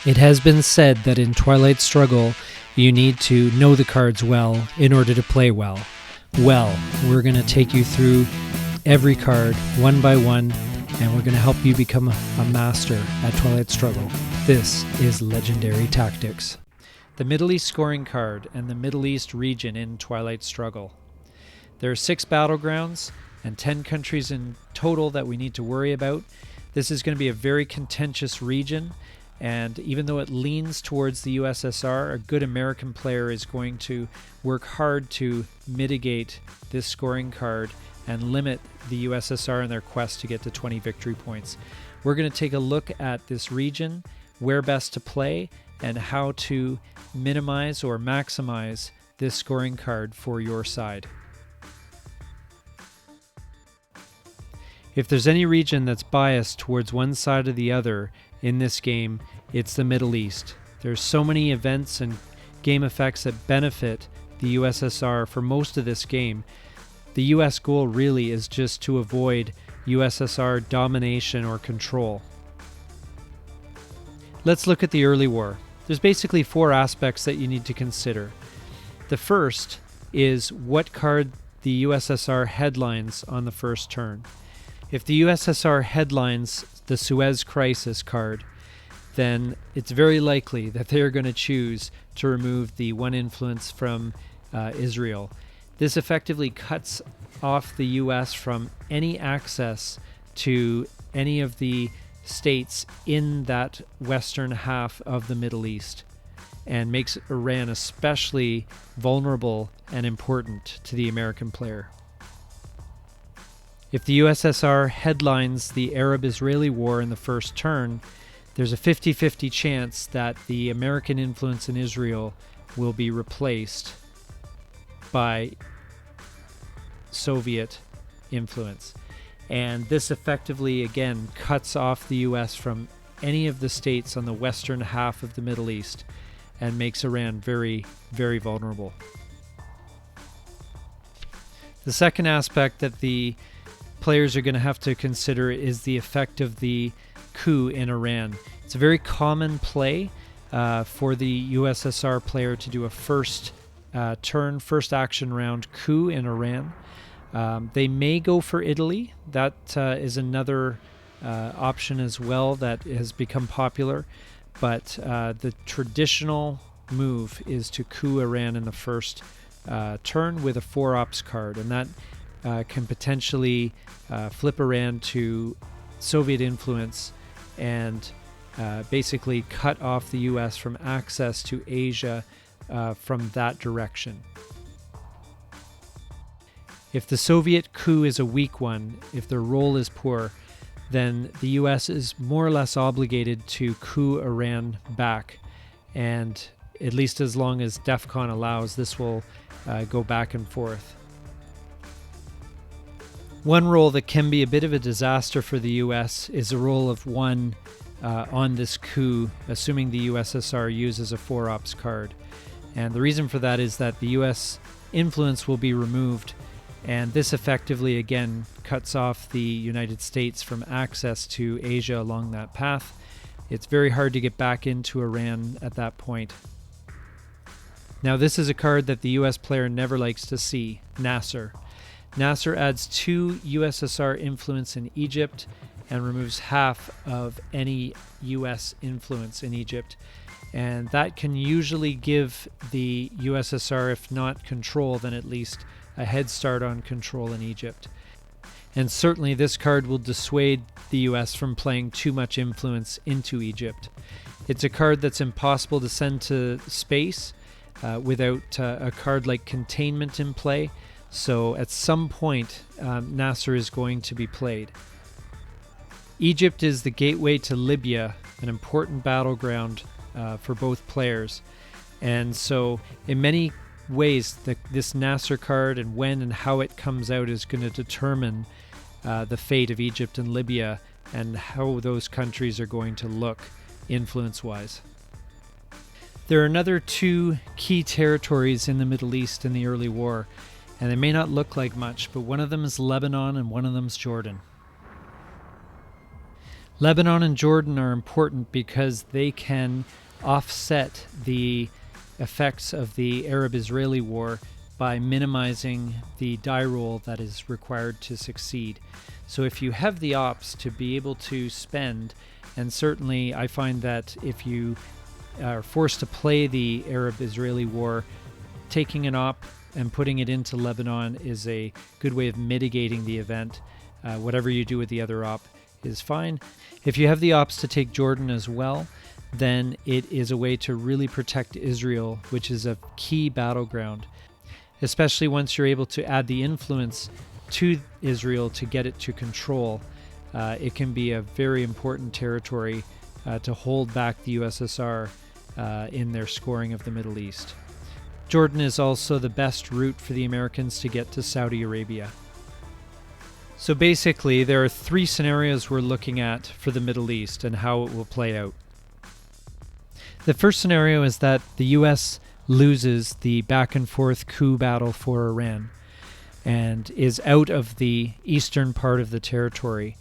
It has been said that in Twilight Struggle, you need to know the cards well in order to play well. Well, we're going to take you through every card one by one, and we're going to help you become a master at Twilight Struggle. This is Legendary Tactics. The Middle East scoring card and the Middle East region in Twilight Struggle. There are 6 battlegrounds and 10 countries in total that we need to worry about. This is going to be a very contentious region, and even though it leans towards the USSR, a good American player is going to work hard to mitigate this scoring card and limit the USSR in their quest to get to 20 victory points. We're going to take a look at this region, where best to play, and how to minimize or maximize this scoring card for your side. If there's any region that's biased towards one side or the other in this game, it's the Middle East. There's so many events and game effects that benefit the USSR for most of this game. The US goal really is just to avoid USSR domination or control. Let's look at the early war. There's basically 4 aspects that you need to consider. The first is what card the USSR headlines on the first turn. If the USSR headlines the Suez crisis card, then it's very likely that they're going to choose to remove the one influence from Israel. This effectively cuts off the US from any access to any of the states in that western half of the Middle East, and makes Iran especially vulnerable and important to the American player. If the USSR headlines the Arab-Israeli war in the first turn, there's a 50-50 chance that the American influence in Israel will be replaced by Soviet influence. And this effectively, again, cuts off the US from any of the states on the western half of the Middle East and makes Iran very, very vulnerable. The second aspect that the players are going to have to consider is the effect of the coup in Iran. It's a very common play for the USSR player to do a first action round coup in Iran. They may go for Italy. That is another option as well that has become popular. But the traditional move is to coup Iran in the first turn with a 4-ops card. And that can potentially flip Iran to Soviet influence and basically cut off the US from access to Asia from that direction. If the Soviet coup is a weak one, if their role is poor, then the US is more or less obligated to coup Iran back. And at least as long as DEFCON allows, this will go back and forth. One role that can be a bit of a disaster for the US is a roll of 1 on this coup, assuming the USSR uses a 4-ops card. And the reason for that is that the US influence will be removed, and this effectively, again, cuts off the United States from access to Asia along that path. It's very hard to get back into Iran at that point. Now, this is a card that the US player never likes to see, Nasser. Nasser adds 2 USSR influence in Egypt and removes half of any US influence in Egypt. And that can usually give the USSR, if not control, then at least a head start on control in Egypt. And certainly this card will dissuade the US from playing too much influence into Egypt. It's a card that's impossible to send to space without a card like Containment in play. So at some point, Nasser is going to be played. Egypt is the gateway to Libya, an important battleground for both players. And so in many ways, this Nasser card and when and how it comes out is going to determine the fate of Egypt and Libya and how those countries are going to look influence-wise. There are another 2 key territories in the Middle East in the early war, and they may not look like much, but one of them is Lebanon and one of them is Jordan. Lebanon and Jordan are important because they can offset the effects of the Arab-Israeli war by minimizing the die roll that is required to succeed. So if you have the ops to be able to spend, and certainly I find that if you are forced to play the Arab-Israeli war, taking an op and putting it into Lebanon is a good way of mitigating the event. Whatever you do with the other op is fine. If you have the ops to take Jordan as well, then it is a way to really protect Israel, which is a key battleground, especially once you're able to add the influence to Israel to get it to control. It can be a very important territory to hold back the USSR in their scoring of the Middle East. Jordan is also the best route for the Americans to get to Saudi Arabia. So basically, there are three scenarios we're looking at for the Middle East and how it will play out. The first scenario is that the US loses the back and forth coup battle for Iran and is out of the eastern part of the territory.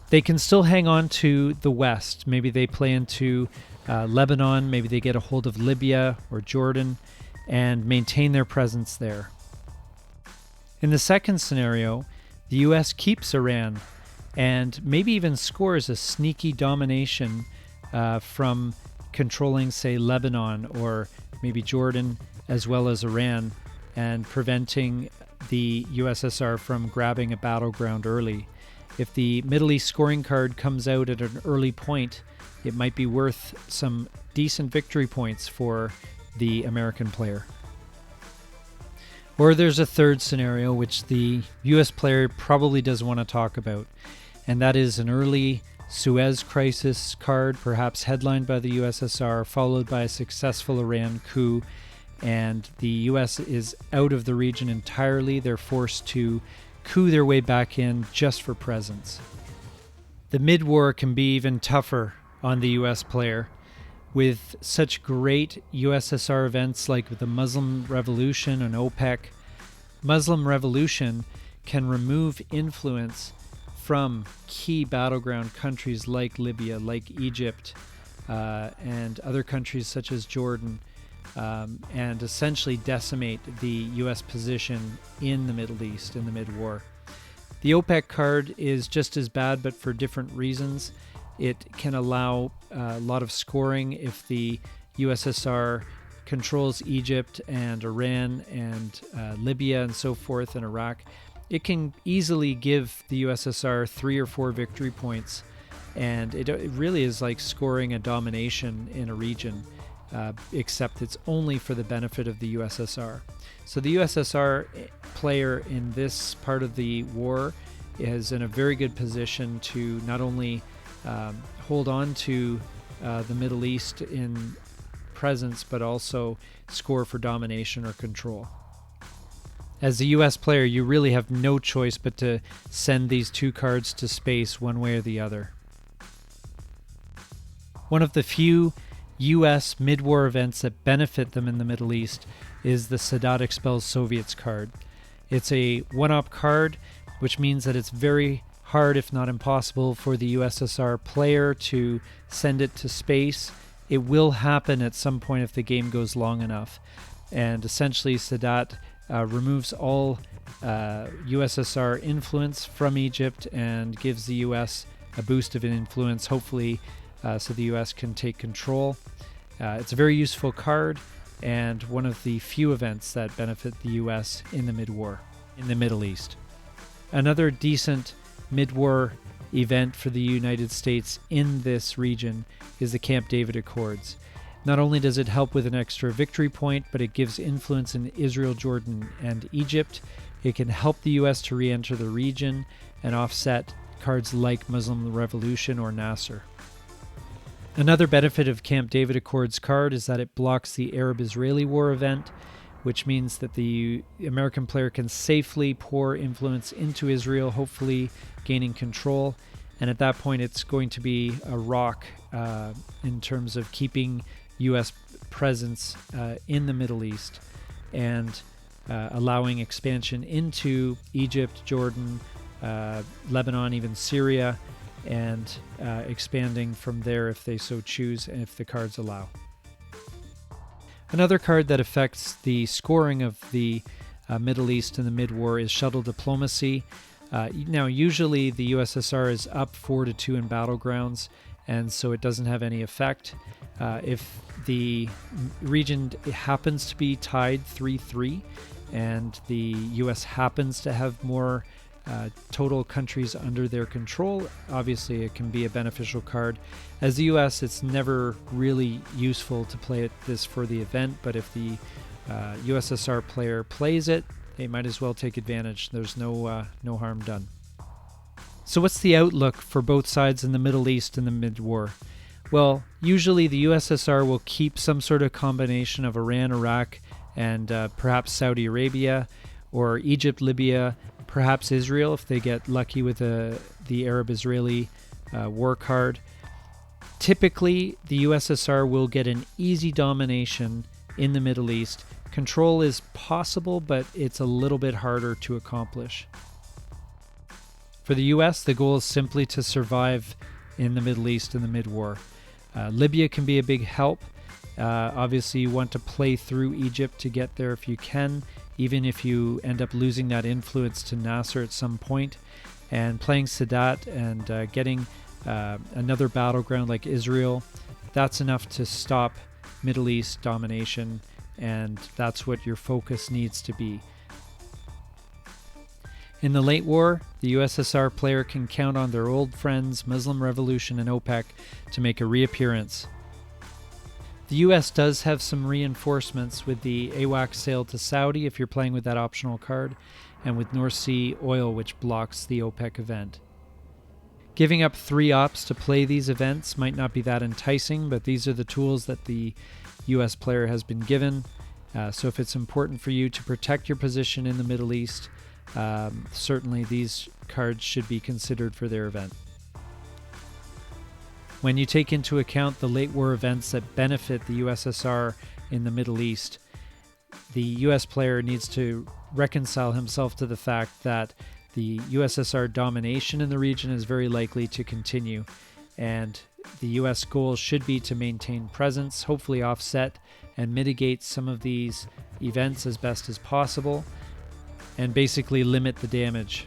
They can still hang on to the west. Maybe they play into Lebanon, maybe they get a hold of Libya or Jordan and maintain their presence there. In the second scenario, the US keeps Iran and maybe even scores a sneaky domination from controlling, say, Lebanon or maybe Jordan as well as Iran, and preventing the USSR from grabbing a battleground early. If the Middle East scoring card comes out at an early point, it might be worth some decent victory points for the American player. Or there's a third scenario which the US player probably doesn't want to talk about, and that is an early Suez crisis card, perhaps headlined by the USSR, followed by a successful Iran coup, and the US is out of the region entirely. They're forced to coup their way back in just for presence. The mid-war can be even tougher on the US player, with such great USSR events like the Muslim Revolution and OPEC. Muslim Revolution can remove influence from key battleground countries like Libya, like Egypt, and other countries such as Jordan, and essentially decimate the US position in the Middle East in the mid-war. The OPEC card is just as bad, but for different reasons. It can allow a lot of scoring if the USSR controls Egypt and Iran and Libya and so forth and Iraq. It can easily give the USSR 3 or 4 victory points, and it really is like scoring a domination in a region, except it's only for the benefit of the USSR. So the USSR player in this part of the war is in a very good position to not only hold on to the Middle East in presence, but also score for domination or control. As the US player, you really have no choice but to send these two cards to space one way or the other. One of the few US mid-war events that benefit them in the Middle East is the Sadat Expels Soviets card. It's a one-op card, which means that it's very hard, if not impossible, for the USSR player to send it to space. It will happen at some point if the game goes long enough. And essentially, Sadat removes all USSR influence from Egypt and gives the US a boost of influence, hopefully, so the US can take control. It's a very useful card and one of the few events that benefit the US in the mid-war, in the Middle East. Another decent mid-war event for the United States in this region is the Camp David Accords. Not only does it help with an extra victory point, but it gives influence in Israel, Jordan, and Egypt. It can help the US to re-enter the region and offset cards like Muslim Revolution or Nasser. Another benefit of Camp David Accords card is that it blocks the Arab-Israeli war event, which means that the American player can safely pour influence into Israel, hopefully gaining control. And at that point, it's going to be a rock in terms of keeping U.S. presence in the Middle East and allowing expansion into Egypt, Jordan, Lebanon, even Syria, and expanding from there if they so choose and if the cards allow. Another card that affects the scoring of the Middle East in the mid-war is Shuttle Diplomacy. Now, usually the USSR is up 4-2 in battlegrounds, and so it doesn't have any effect. If the region happens to be tied 3-3 and the US happens to have more total countries under their control, obviously it can be a beneficial card. As the US, it's never really useful to play this for the event, but if the USSR player plays it, they might as well take advantage. There's no harm done. So what's the outlook for both sides in the Middle East in the mid-war? Well, usually the USSR will keep some sort of combination of Iran, Iraq, and perhaps Saudi Arabia, or Egypt, Libya, perhaps Israel if they get lucky with the Arab-Israeli war card. Typically, the USSR will get an easy domination in the Middle East. Control is possible, but it's a little bit harder to accomplish. For the US, the goal is simply to survive in the Middle East in the mid-war. Libya can be a big help. Obviously, you want to play through Egypt to get there if you can, even if you end up losing that influence to Nasser at some point. And playing Sadat and getting another battleground like Israel, that's enough to stop Middle East domination, and that's what your focus needs to be. In the late war, the USSR player can count on their old friends, Muslim Revolution and OPEC, to make a reappearance. The US does have some reinforcements with the AWACS sale to Saudi if you're playing with that optional card, and with North Sea oil, which blocks the OPEC event. Giving up 3 ops to play these events might not be that enticing, but these are the tools that the US player has been given. So if it's important for you to protect your position in the Middle East, certainly these cards should be considered for their event. When you take into account the late war events that benefit the USSR in the Middle East, the US player needs to reconcile himself to the fact that the USSR domination in the region is very likely to continue, and the US goal should be to maintain presence, hopefully offset and mitigate some of these events as best as possible, and basically limit the damage.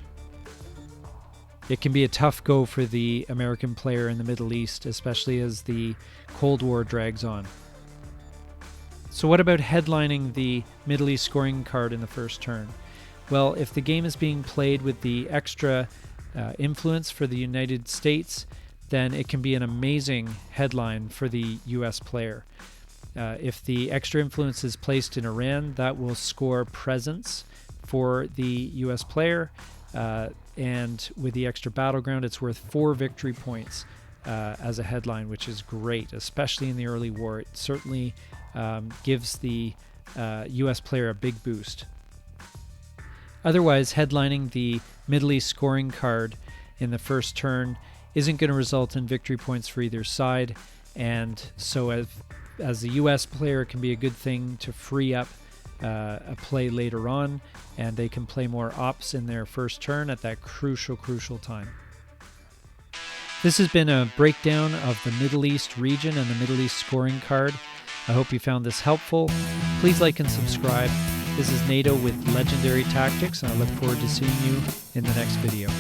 It can be a tough go for the American player in the Middle East, especially as the Cold War drags on. So what about headlining the Middle East scoring card in the first turn? Well, if the game is being played with the extra influence for the United States, then it can be an amazing headline for the US player. If the extra influence is placed in Iran, that will score presence for the US player, and with the extra battleground, it's worth 4 victory points as a headline, which is great, especially in the early war. It certainly gives the US player a big boost. Otherwise, headlining the Middle East scoring card in the first turn isn't going to result in victory points for either side, and so as the US player, it can be a good thing to free up a play later on, and they can play more ops in their first turn at that crucial time. This has been a breakdown of the Middle East region and the Middle East scoring card. I hope you found this helpful. Please like and subscribe. This is NATO with Legendary Tactics, and I look forward to seeing you in the next video.